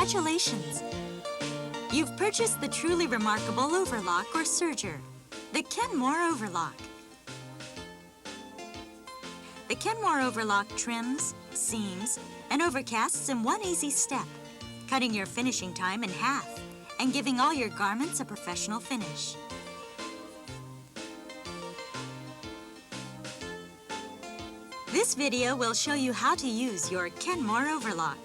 Congratulations! You've purchased the truly remarkable overlock or serger, the Kenmore overlock. The Kenmore overlock trims, seams, and overcasts in one easy step, cutting your finishing time in half and giving all your garments a professional finish. This video will show you how to use your Kenmore overlock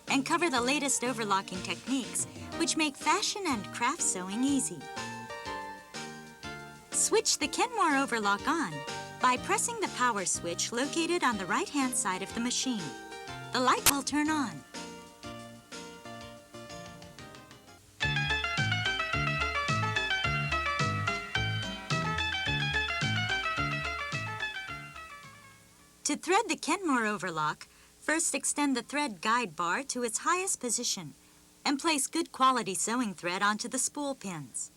and cover the latest overlocking techniques which make fashion and craft sewing easy. Switch the Kenmore overlock on by pressing the power switch located on the right-hand side of the machine. The light will turn on. To thread the Kenmore overlock, first extend the thread guide bar to its highest position and place good quality sewing thread onto the spool pins.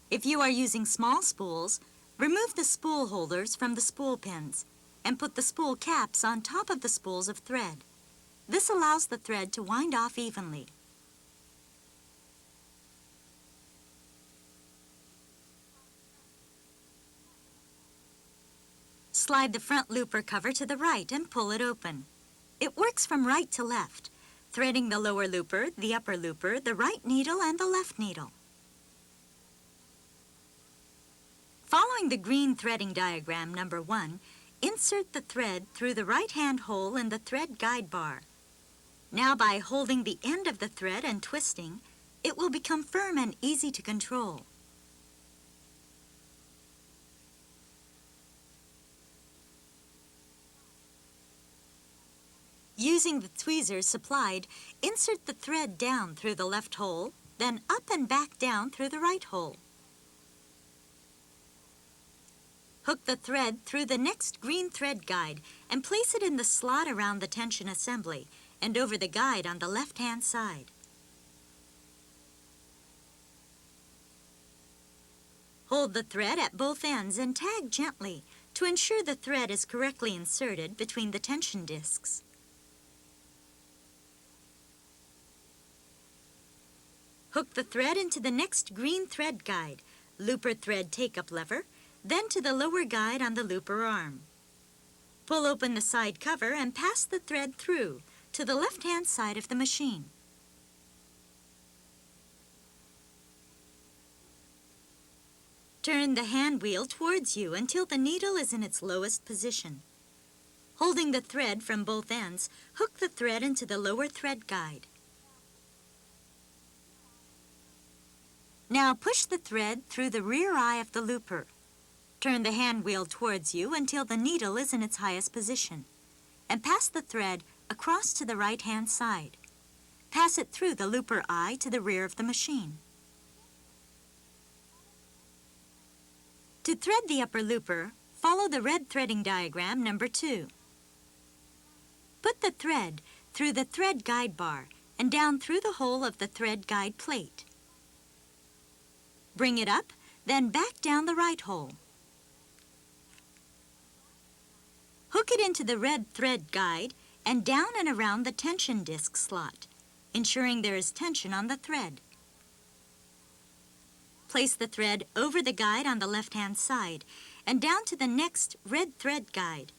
If you are using small spools, remove the spool holders from the spool pins and put the spool caps on top of the spools of thread. This allows the thread to wind off evenly. Slide the front looper cover to the right and pull it open. It works from right to left, threading the lower looper, the upper looper, the right needle, and the left needle. Following the green threading diagram number 1, insert the thread through the right-hand hole in the thread guide bar. Now by holding the end of the thread and twisting, it will become firm and easy to control. Using the tweezers supplied, insert the thread down through the left hole, then up and back down through the right hole. Hook the thread through the next green thread guide and place it in the slot around the tension assembly and over the guide on the left-hand side. Hold the thread at both ends and tag gently to ensure the thread is correctly inserted between the tension discs. Hook the thread into the next green thread guide, looper thread take-up lever, then to the lower guide on the looper arm. Pull open the side cover and pass the thread through to the left-hand side of the machine. Turn the hand wheel towards you until the needle is in its lowest position. Holding the thread from both ends, hook the thread into the lower thread guide. Now push the thread through the rear eye of the looper. Turn the hand wheel towards you until the needle is in its highest position, and pass the thread across to the right-hand side. Pass it through the looper eye to the rear of the machine. To thread the upper looper, follow the red threading diagram number 2. Put the thread through the thread guide bar and down through the hole of the thread guide plate. Bring it up, then back down the right hole. Hook it into the red thread guide and down and around the tension disc slot, ensuring there is tension on the thread. Place the thread over the guide on the left-hand side and down to the next red thread guide.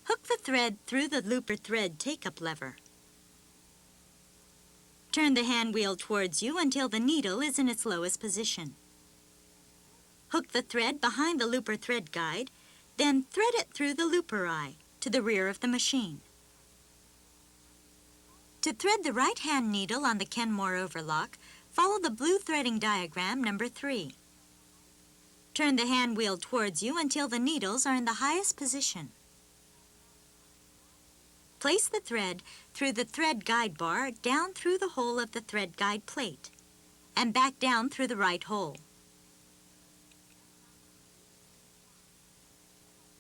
Hook the thread through the looper thread take-up lever. Turn the hand wheel towards you until the needle is in its lowest position. Hook the thread behind the looper thread guide, then thread it through the looper eye to the rear of the machine. To thread the right-hand needle on the Kenmore overlock, follow the blue threading diagram number 3. Turn the hand wheel towards you until the needles are in the highest position. Place the thread through the thread guide bar down through the hole of the thread guide plate and back down through the right hole.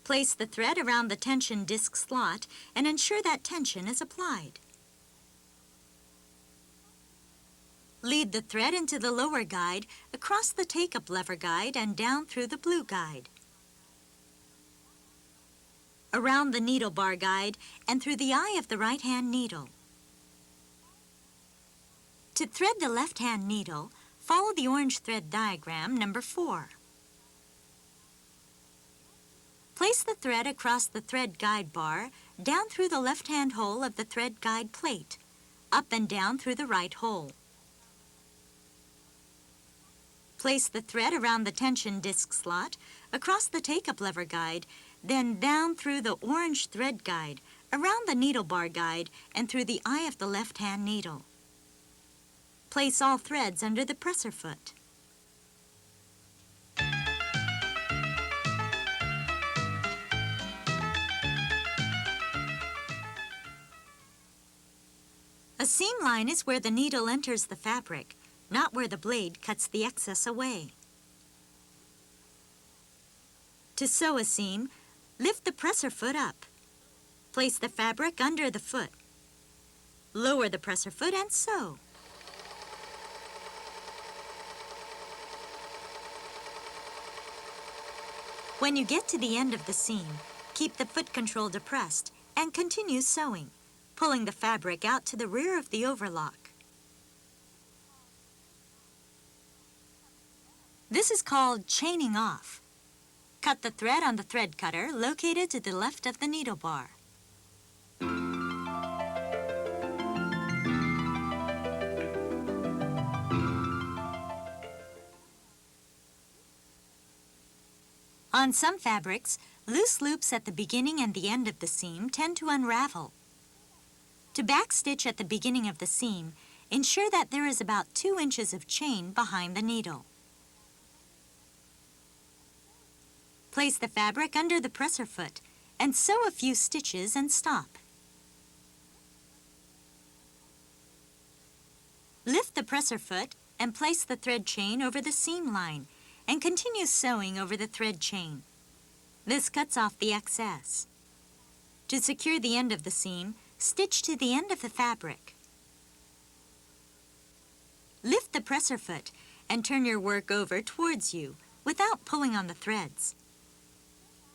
Place the thread around the tension disc slot and ensure that tension is applied. Lead the thread into the lower guide, across the take-up lever guide, and down through the blue guide. around the needle bar guide, and through the eye of the right-hand needle. To thread the left-hand needle, follow the orange thread diagram number 4. Place the thread across the thread guide bar, down through the left-hand hole of the thread guide plate, up and down through the right hole. Place the thread around the tension disc slot, across the take-up lever guide, then down through the orange thread guide, around the needle bar guide, and through the eye of the left-hand needle. Place all threads under the presser foot. A seam line is where the needle enters the fabric, not where the blade cuts the excess away. To sew a seam, lift the presser foot up. Place the fabric under the foot. Lower the presser foot and sew. When you get to the end of the seam, keep the foot control depressed and continue sewing, pulling the fabric out to the rear of the overlock. This is called chaining off. Cut the thread on the thread cutter located to the left of the needle bar. On some fabrics, loose loops at the beginning and the end of the seam tend to unravel. To backstitch at the beginning of the seam, ensure that there is about 2 inches of chain behind the needle. Place the fabric under the presser foot and sew a few stitches and stop. Lift the presser foot and place the thread chain over the seam line and continue sewing over the thread chain. This cuts off the excess. To secure the end of the seam, stitch to the end of the fabric. Lift the presser foot and turn your work over towards you without pulling on the threads.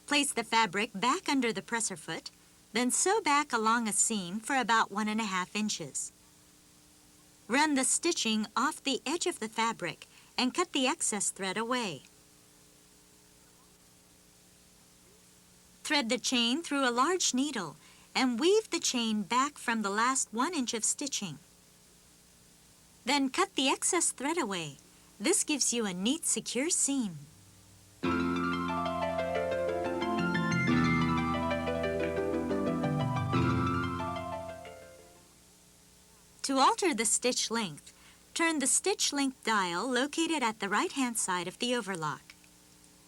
Place the fabric back under the presser foot, then sew back along a seam for about 1.5 inches. Run the stitching off the edge of the fabric and cut the excess thread away. Thread the chain through a large needle and weave the chain back from the last 1 inch of stitching. Then cut the excess thread away. This gives you a neat, secure seam. To alter the stitch length, turn the stitch length dial located at the right-hand side of the overlock.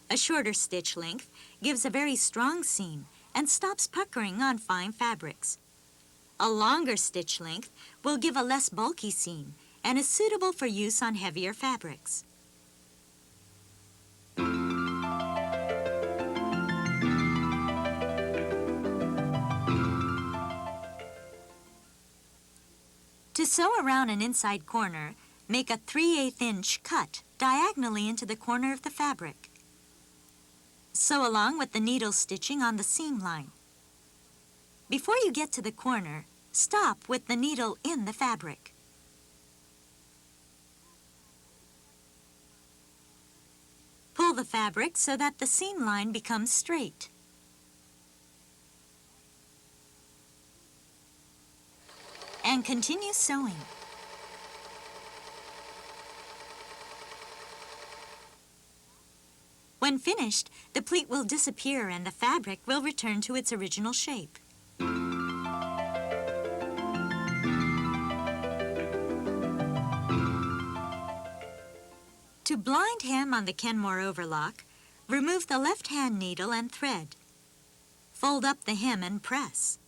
A shorter stitch length gives a very strong seam and stops puckering on fine fabrics. A longer stitch length will give a less bulky seam and is suitable for use on heavier fabrics. To sew around an inside corner, make a 3/8 inch cut diagonally into the corner of the fabric. Sew along with the needle stitching on the seam line. Before you get to the corner, stop with the needle in the fabric. Pull the fabric so that the seam line becomes straight. And continue sewing. When finished, the pleat will disappear and the fabric will return to its original shape. To blind hem on the Kenmore overlock, remove the left-hand needle and thread. Fold up the hem and press.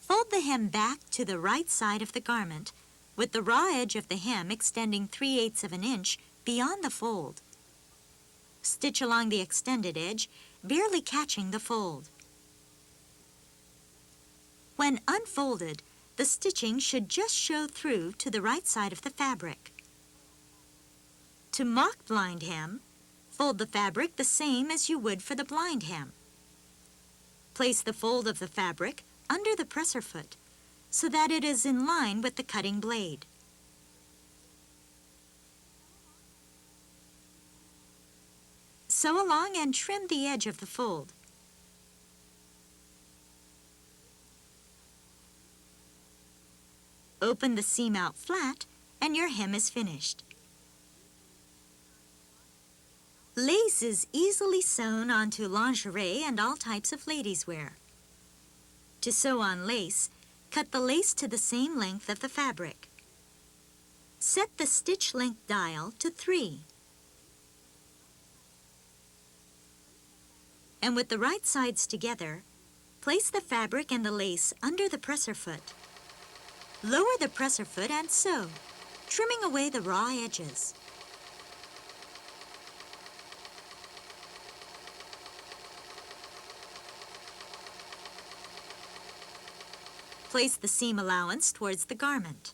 Fold the hem back to the right side of the garment, with the raw edge of the hem extending 3/8 of an inch beyond the fold. Stitch along the extended edge, barely catching the fold. When unfolded, the stitching should just show through to the right side of the fabric. To mock blind hem, fold the fabric the same as you would for the blind hem. Place the fold of the fabric under the presser foot so that it is in line with the cutting blade. Sew along and trim the edge of the fold. Open the seam out flat and your hem is finished. Lace is easily sewn onto lingerie and all types of ladies' wear. To sew on lace, cut the lace to the same length of the fabric. Set the stitch length dial to 3. And with the right sides together, place the fabric and the lace under the presser foot. Lower the presser foot and sew, trimming away the raw edges. Place the seam allowance towards the garment.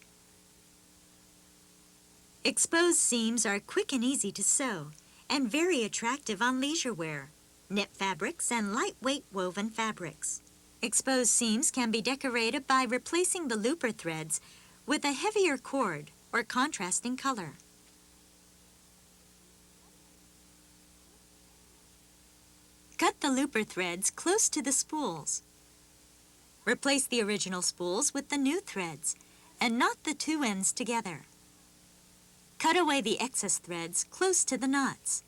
Exposed seams are quick and easy to sew and very attractive on leisure wear, knit fabrics, and lightweight woven fabrics. Exposed seams can be decorated by replacing the looper threads with a heavier cord or contrasting color. Cut the looper threads close to the spools. Replace the original spools with the new threads and knot the two ends together. Cut away the excess threads close to the knots.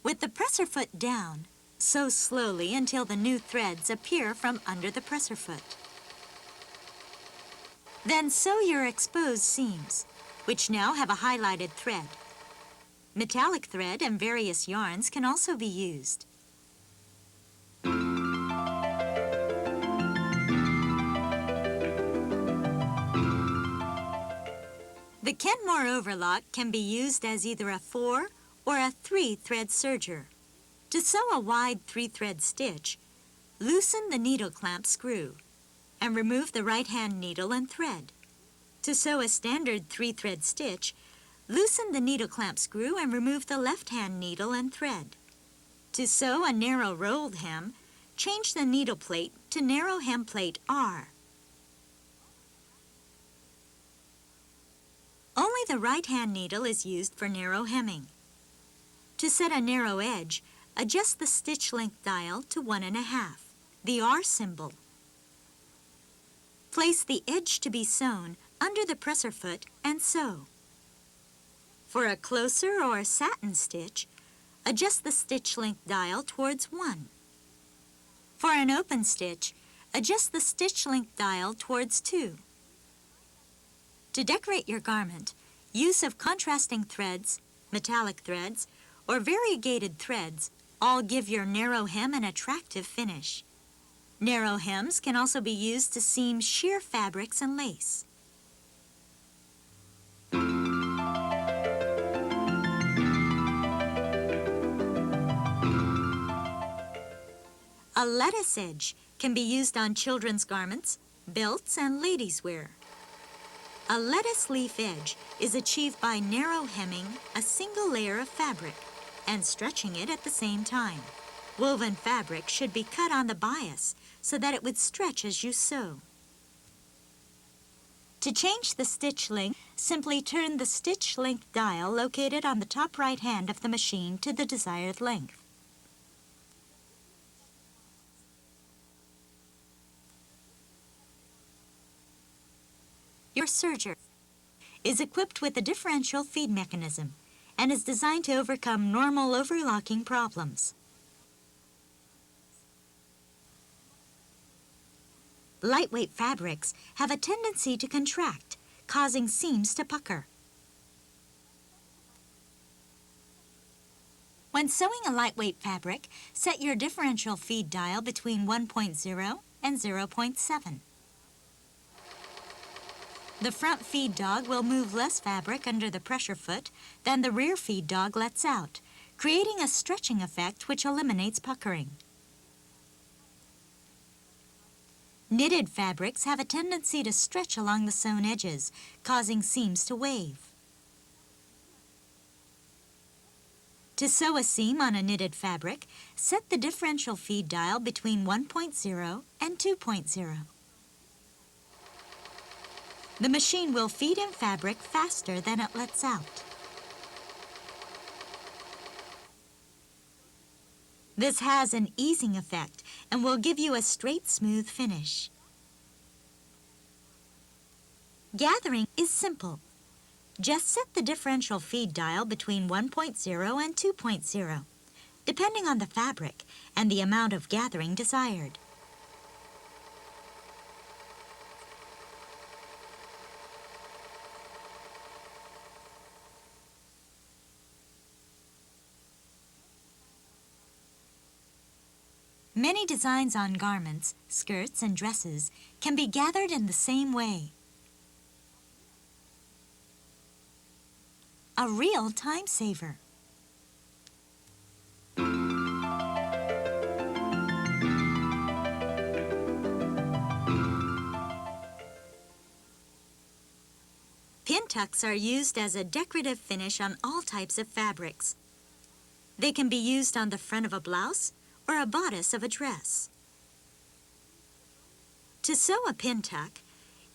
With the presser foot down, sew slowly until the new threads appear from under the presser foot. Then sew your exposed seams, which now have a highlighted thread. Metallic thread and various yarns can also be used. The Kenmore overlock can be used as either a 4 or a 3-thread serger. To sew a wide 3-thread stitch, loosen the needle clamp screw and remove the right-hand needle and thread. To sew a standard 3-thread stitch, loosen the needle clamp screw and remove the left-hand needle and thread. To sew a narrow rolled hem, change the needle plate to narrow hem plate R. Only the right-hand needle is used for narrow hemming. To set a narrow edge, adjust the stitch length dial to 1.5, the R symbol. Place the edge to be sewn under the presser foot and sew. For a closer or satin stitch, adjust the stitch length dial towards 1. For an open stitch, adjust the stitch length dial towards 2. To decorate your garment, use of contrasting threads, metallic threads, or variegated threads all give your narrow hem an attractive finish. Narrow hems can also be used to seam sheer fabrics and lace. A lettuce edge can be used on children's garments, belts, and ladies' wear. A lettuce leaf edge is achieved by narrow hemming a single layer of fabric and stretching it at the same time. Woven fabric should be cut on the bias so that it would stretch as you sew. To change the stitch length, simply turn the stitch length dial located on the top right hand of the machine to the desired length. Your serger is equipped with a differential feed mechanism and is designed to overcome normal overlocking problems. Lightweight fabrics have a tendency to contract, causing seams to pucker. When sewing a lightweight fabric, set your differential feed dial between 1.0 and 0.7. The front feed dog will move less fabric under the pressure foot than the rear feed dog lets out, creating a stretching effect which eliminates puckering. Knitted fabrics have a tendency to stretch along the sewn edges, causing seams to wave. To sew a seam on a knitted fabric, set the differential feed dial between 1.0 and 2.0. The machine will feed in fabric faster than it lets out. This has an easing effect and will give you a straight, smooth finish. Gathering is simple. Just set the differential feed dial between 1.0 and 2.0, depending on the fabric and the amount of gathering desired. Many designs on garments, skirts, and dresses can be gathered in the same way. A real time saver. Pin tucks are used as a decorative finish on all types of fabrics. They can be used on the front of a blouse or a bodice of a dress. To sew a pin tuck,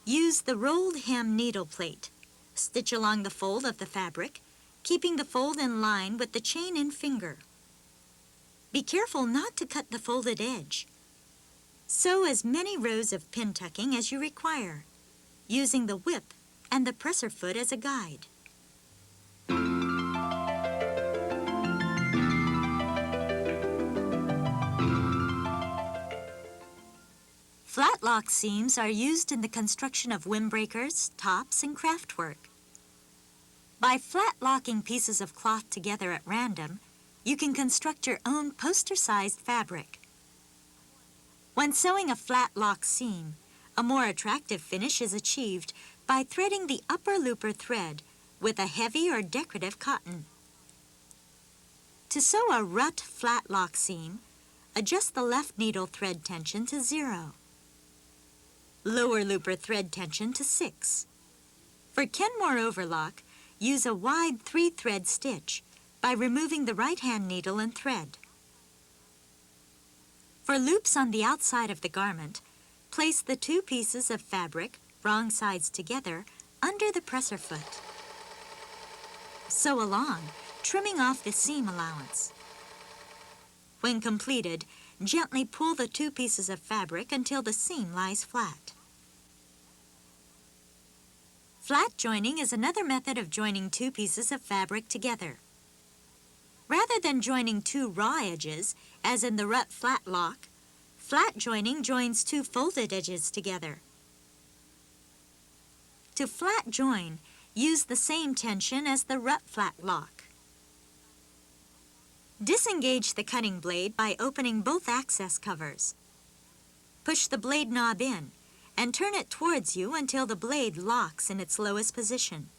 use the rolled hem needle plate. Stitch along the fold of the fabric, keeping the fold in line with the chain and finger. Be careful not to cut the folded edge. Sew as many rows of pin tucking as you require, using the whip and the presser foot as a guide. Flatlock seams are used in the construction of windbreakers, tops, and craftwork. By flat-locking pieces of cloth together at random, you can construct your own poster-sized fabric. When sewing a flat-lock seam, a more attractive finish is achieved by threading the upper looper thread with a heavy or decorative cotton. To sew a rut flat-lock seam, adjust the left needle thread tension to 0. Lower looper thread tension to 6. For Kenmore overlock, use a wide 3-thread stitch by removing the right-hand needle and thread. For loops on the outside of the garment, place the 2 pieces of fabric, wrong sides together, under the presser foot. Sew along, trimming off the seam allowance. When completed, gently pull the 2 pieces of fabric until the seam lies flat. Flat joining is another method of joining 2 pieces of fabric together. Rather than joining 2 raw edges, as in the rut flatlock, flat joining joins 2 folded edges together. To flat join, use the same tension as the rut flatlock. Disengage the cutting blade by opening both access covers. Push the blade knob in and turn it towards you until the blade locks in its lowest position.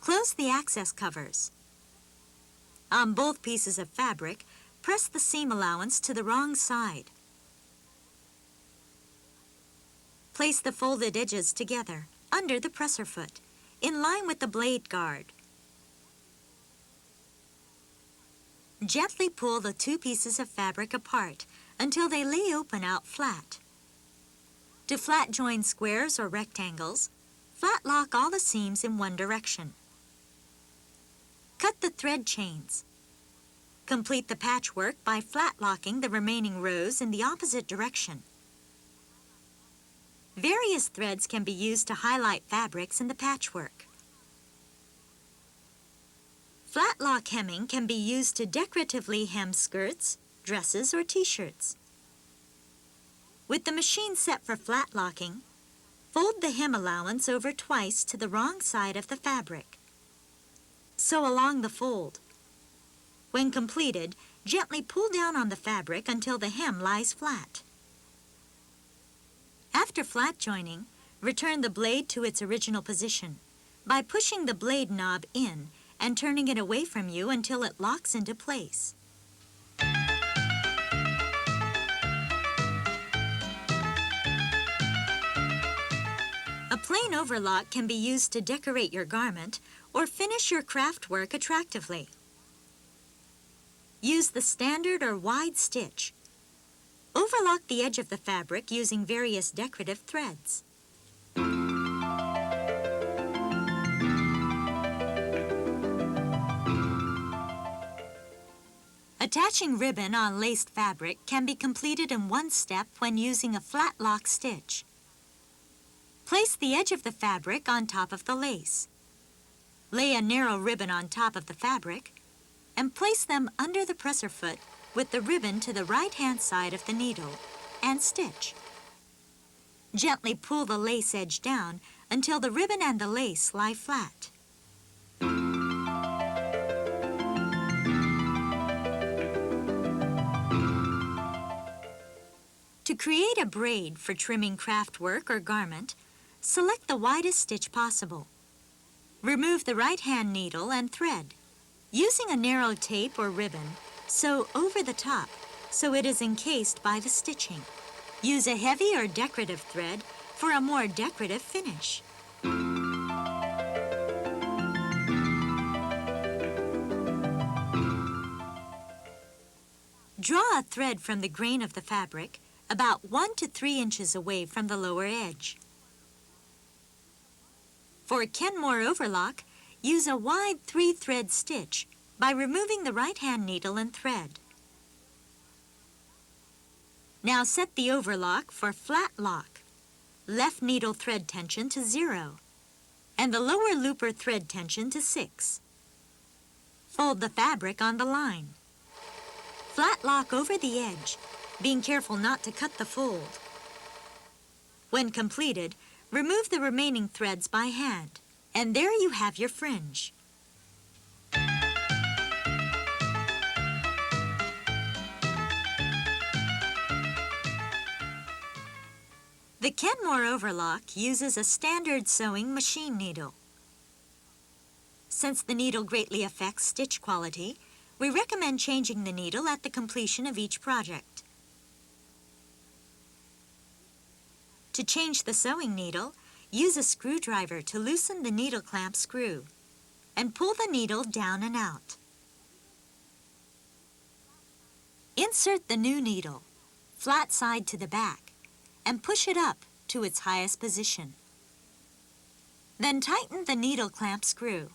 Close the access covers. On both pieces of fabric, press the seam allowance to the wrong side. Place the folded edges together, under the presser foot, in line with the blade guard. Gently pull the 2 pieces of fabric apart until they lay open out flat. To flat join squares or rectangles, flat lock all the seams in one direction. Cut the thread chains. Complete the patchwork by flat locking the remaining rows in the opposite direction. Various threads can be used to highlight fabrics in the patchwork. Flat lock hemming can be used to decoratively hem skirts, dresses, or t-shirts. With the machine set for flat locking, fold the hem allowance over twice to the wrong side of the fabric. Sew along the fold. When completed, gently pull down on the fabric until the hem lies flat. After flat joining, return the blade to its original position by pushing the blade knob in and turning it away from you until it locks into place. A plain overlock can be used to decorate your garment or finish your craft work attractively. Use the standard or wide stitch. Overlock the edge of the fabric using various decorative threads. Attaching ribbon on laced fabric can be completed in one step when using a flatlock stitch. Place the edge of the fabric on top of the lace. Lay a narrow ribbon on top of the fabric and place them under the presser foot with the ribbon to the right-hand side of the needle and stitch. Gently pull the lace edge down until the ribbon and the lace lie flat. To create a braid for trimming craft work or garment, select the widest stitch possible. Remove the right-hand needle and thread. Using a narrow tape or ribbon, sew over the top so it is encased by the stitching. Use a heavy or decorative thread for a more decorative finish. Draw a thread from the grain of the fabric about 1 to 3 inches away from the lower edge. For Kenmore overlock, use a wide 3-thread stitch by removing the right-hand needle and thread. Now set the overlock for flat lock. Left needle thread tension to 0 and the lower looper thread tension to 6. Fold the fabric on the line. Flat lock over the edge, being careful not to cut the fold. When completed, remove the remaining threads by hand, and there you have your fringe. The Kenmore overlock uses a standard sewing machine needle. Since the needle greatly affects stitch quality, we recommend changing the needle at the completion of each project. To change the sewing needle, use a screwdriver to loosen the needle clamp screw and pull the needle down and out. Insert the new needle, flat side to the back, and push it up to its highest position. Then tighten the needle clamp screw.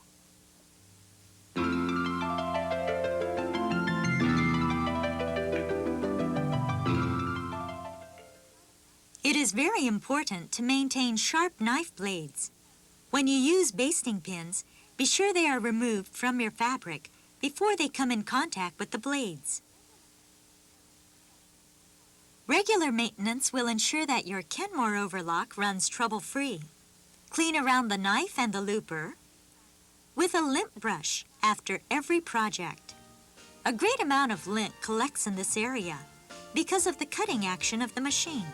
It is very important to maintain sharp knife blades. When you use basting pins, be sure they are removed from your fabric before they come in contact with the blades. Regular maintenance will ensure that your Kenmore overlock runs trouble-free. Clean around the knife and the looper with a lint brush after every project. A great amount of lint collects in this area because of the cutting action of the machine.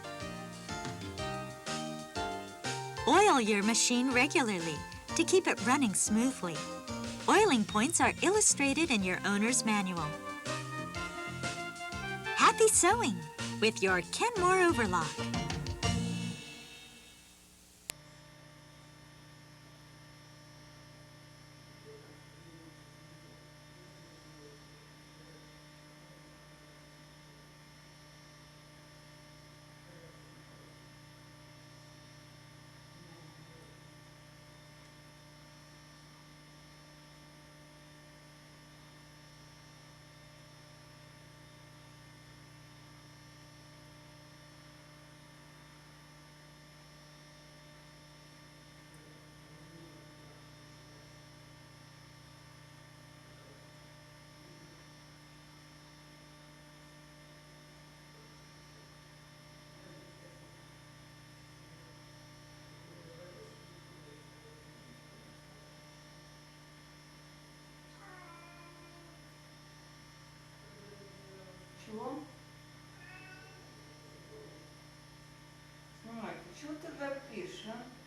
Oil your machine regularly to keep it running smoothly. Oiling points are illustrated in your owner's manual. Happy sewing with your Kenmore overlock. Чего? Мать, чего ты вопишь, а?